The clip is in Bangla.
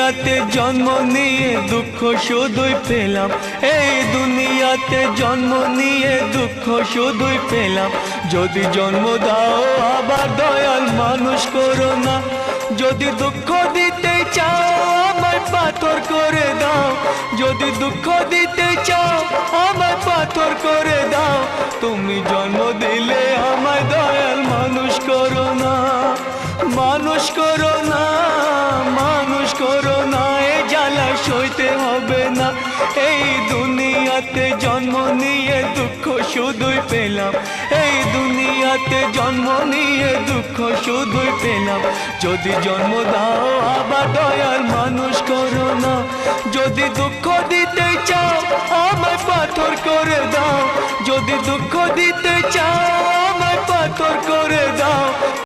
দুনিয়াতে জন্ম নিয়ে দুঃখ শুধুই পেলাম, এই দুনিয়াতে জন্ম নিয়ে দুঃখ শুধুই পেলাম। যদি জন্ম দাও আবার দয়াল মানুষ করো না, যদি দুঃখ দিতে চাও আমায় পাথর করে দাও, যদি দুঃখ দিতে চাও আমায় পাথর করে দাও। তুমি জন্ম দিলে আমায় দয়াল মানুষ করো না, মানুষ করো না, মানুষ করো না। এ জ্বালা সইতে হবে না, এই দুনিয়াতে জন্ম নিয়ে দুঃখ শুধুই পেলাম, এই দুনিয়াতে জন্ম নিয়ে দুঃখ শুধুই পেলাম। যদি জন্ম দাও আবার দয়াল মানুষ করো না, যদি দুঃখ দিতে চাও আমায় পাথর করে দাও, যদি দুঃখ দিতে চাও আমায় পাথর করে দাও।